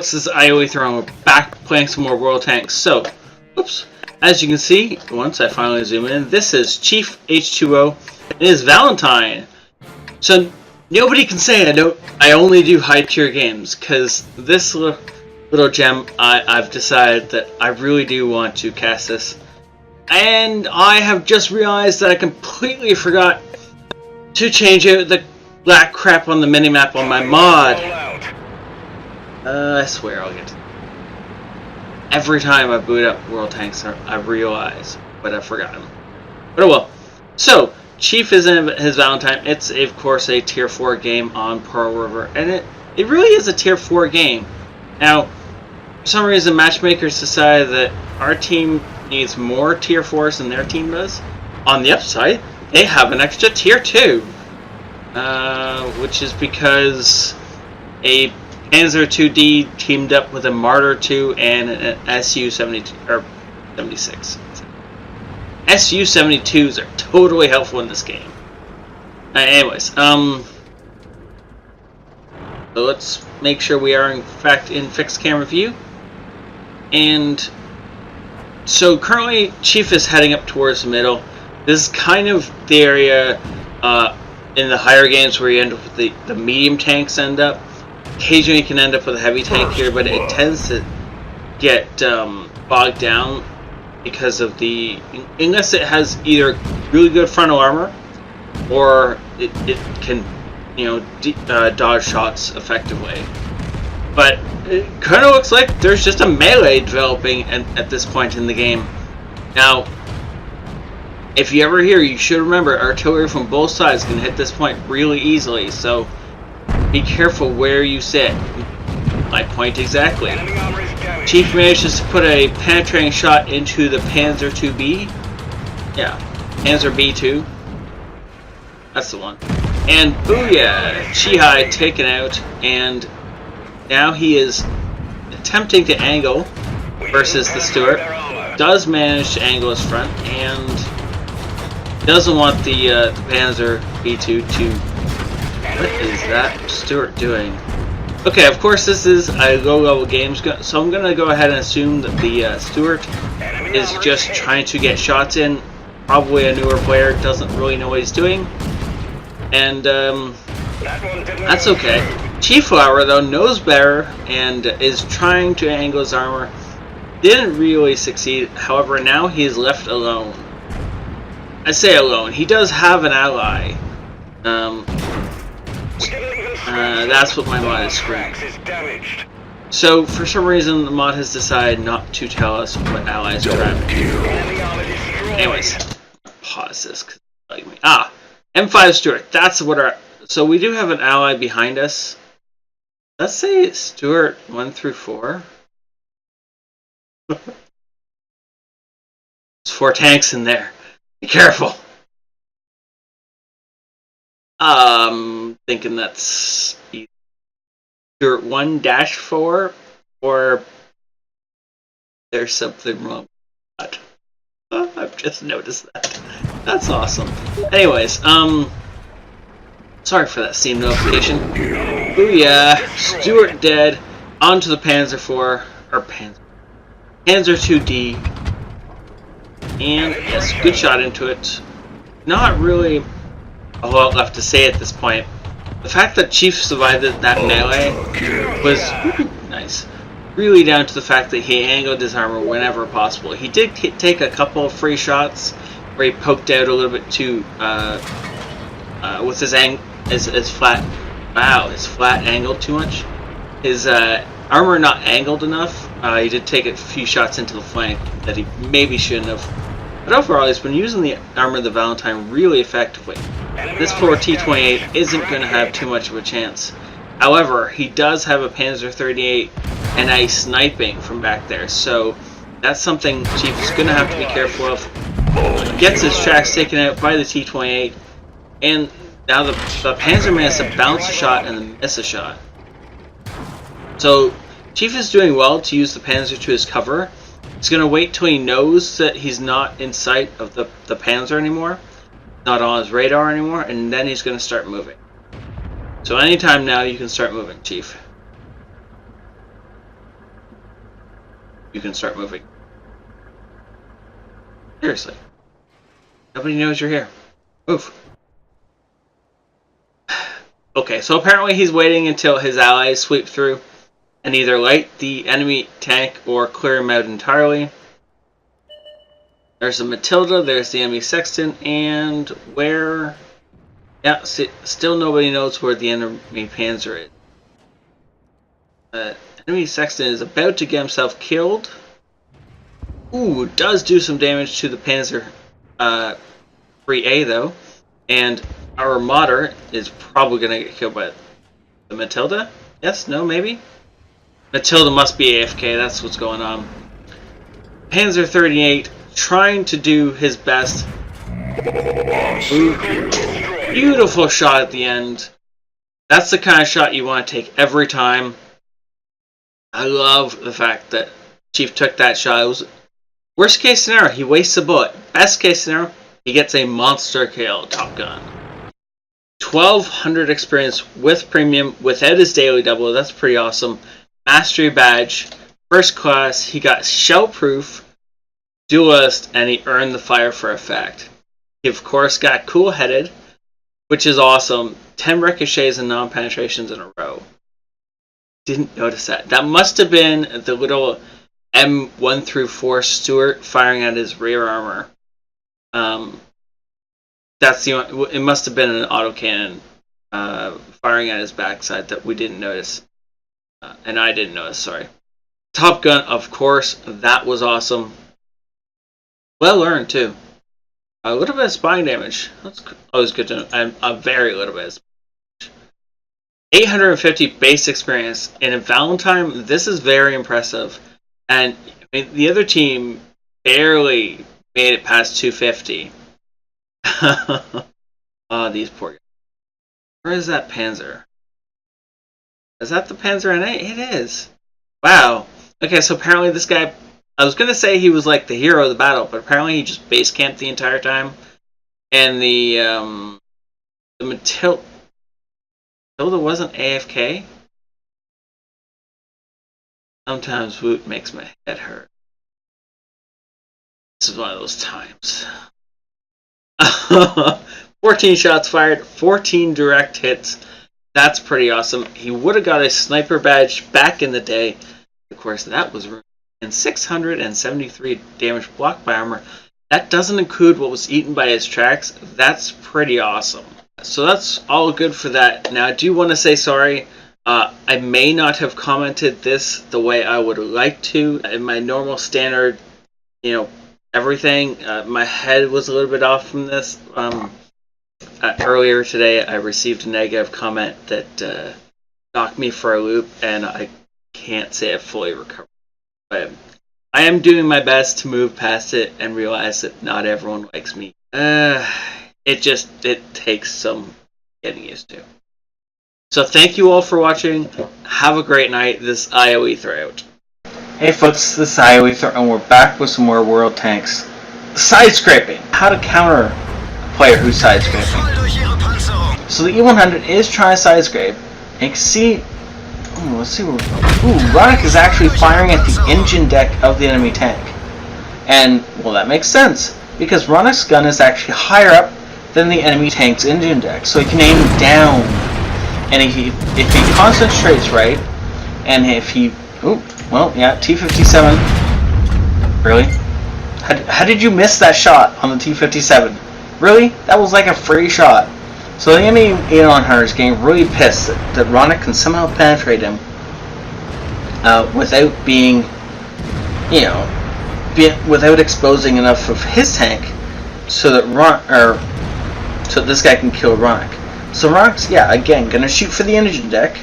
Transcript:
This is ioEther, and we're back playing some more World Tanks. So, oops, as you can see, once I finally zoom in, this is Chief H2O, and it is Valentine. So, nobody can say I only do high tier games, because this little gem, I've decided that I really do want to cast this. And I have just realized that I completely forgot to change out the black crap on the minimap on my mod. I swear I'll get to every time I boot up World Tanks, I realize what I've forgotten. But oh well. So, Chief is in his Valentine. It's, of course, a Tier 4 game on Pearl River. And it really is a Tier 4 game. Now, for some reason, matchmakers decided that our team needs more Tier 4s than their team does. On the upside, they have an extra Tier 2. Which is because a Panzer 2D teamed up with a Martyr 2 and an SU-72 or 76. SU-72s are totally helpful in this game. Anyways, so let's make sure we are in fact in fixed camera view. And so currently, Chief is heading up towards the middle. This is kind of the area in the higher games where you end up with the medium tanks end up. Occasionally you can end up with a heavy tank here, but it tends to get bogged down because of unless it has either really good frontal armor or it can, dodge shots effectively. But it kind of looks like there's just a melee developing at this point in the game. Now, if you ever hear, you should remember artillery from both sides can hit this point really easily, so be careful where you sit. My point exactly. Chief manages to put a penetrating shot into the Panzer 2B. Yeah, Panzer B2. That's the one. And booyah! Chihai taken out, and now he is attempting to angle versus the Stuart. Does manage to angle his front, and doesn't want the Panzer B2 to... What is that Stuart doing? Okay, of course this is a low-level game, so I'm going to go ahead and assume that the Stuart is just trying to get shots in. Probably a newer player, doesn't really know what he's doing. And that's okay. Chief Flower, though, knows better and is trying to angle his armor. Didn't really succeed, however now he is left alone. I say alone, he does have an ally. That's what my mod is screwing. So, for some reason, the mod has decided not to tell us what allies are grabbing. Anyways, pause this. M5 Stuart. That's what our... So, we do have an ally behind us. Let's say Stuart 1 through 4. There's 4 tanks in there. Be careful. Thinking that's either 1-4 or there's something wrong with that. I've just noticed that. That's awesome. Anyways, sorry for that Steam notification. Booyah! Stuart dead. On to the Panzer 4 or Panzer 2D. And yes, good shot into it. Not really a lot left to say at this point. The fact that Chief survived that melee was nice. Really down to the fact that he angled his armor whenever possible. He did take a couple of free shots where he poked out a little bit too with his flat. Wow, his flat angled too much. His armor not angled enough. He did take a few shots into the flank that he maybe shouldn't have. But overall, he's been using the armor of the Valentine really effectively. This poor T-28 isn't going to have too much of a chance. However, he does have a Panzer 38 and a sniping from back there, so that's something Chief is going to have to be careful of. Gets his tracks taken out by the T-28, and now the Panzer manages to bounce a shot and then miss a shot. So Chief is doing well to use the Panzer to his cover. He's going to wait till he knows that he's not in sight of the Panzer anymore, not on his radar anymore, and then he's going to start moving. So anytime now you can start moving, Chief. you can start moving. Seriously. Nobody knows you're here. Move. Okay, so apparently he's waiting until his allies sweep through and either light the enemy tank or clear him out entirely. There's a Matilda, there's the enemy Sexton, and where... Yeah, still nobody knows where the enemy Panzer is. Enemy Sexton is about to get himself killed. Ooh, does do some damage to the Panzer 3A though. And our Marauder is probably going to get killed by the Matilda? Yes? No? Maybe? Matilda must be AFK, that's what's going on. Panzer 38 trying to do his best. Ooh, beautiful shot at the end. That's the kind of shot you want to take every time. I love the fact that Chief took that shot. It was worst case scenario, he wastes a bullet. Best case scenario, he gets a monster kill. Top Gun. 1200 experience with premium without his daily double. That's pretty awesome. Mastery badge, first class. He got shell proof, duelist, and he earned the fire for effect. He of course got cool headed, which is awesome. 10 ricochets and non-penetrations in a row. Didn't notice that. That must have been the little M1 through 4 Stuart firing at his rear armor. That's the only, it must have been an autocannon firing at his backside that we didn't notice. And I didn't notice, sorry. Top Gun, of course, that was awesome. Well earned, too. A little bit of spying damage. That's always good to know. And a very little bit of spying damage. 850 base experience. And in Valentine, this is very impressive. And I mean, the other team barely made it past 250. Oh, these poor guys. Where is that Panzer? Is that the Panzer NA? It is. Wow. Okay, so apparently this guy... I was going to say he was like the hero of the battle, but apparently he just base camped the entire time. And the Matilda wasn't AFK? Sometimes Woot makes my head hurt. This is one of those times. 14 shots fired, 14 direct hits. That's pretty awesome. He would have got a sniper badge back in the day. Of course, that was ruined. And 673 damage blocked by armor. That doesn't include what was eaten by his tracks. That's pretty awesome. So that's all good for that. Now, I do want to say sorry. I may not have commented this the way I would like to. In my normal standard, everything. My head was a little bit off from this. Earlier today, I received a negative comment that knocked me for a loop, and I can't say I've fully recovered. But I am doing my best to move past it and realize that not everyone likes me. It takes some getting used to. So thank you all for watching. Have a great night. This is ioEther out. Hey folks, this is ioEther, and we're back with some more world tanks. Side scraping. How to counter a player who's side scraping. So the E100 is trying to side scrape. And you can see. Let's see where. Ronick is actually firing at the engine deck of the enemy tank. And, well, that makes sense, because Ronick's gun is actually higher up than the enemy tank's engine deck, so he can aim down. And if he concentrates right, and if he... T-57. Really? How did you miss that shot on the T-57? Really? That was like a free shot. So the enemy Elon Hunter is getting really pissed that Ronick can somehow penetrate him without being, without exposing enough of his tank so that this guy can kill Ronick. So Ronick's, again, gonna shoot for the engine deck.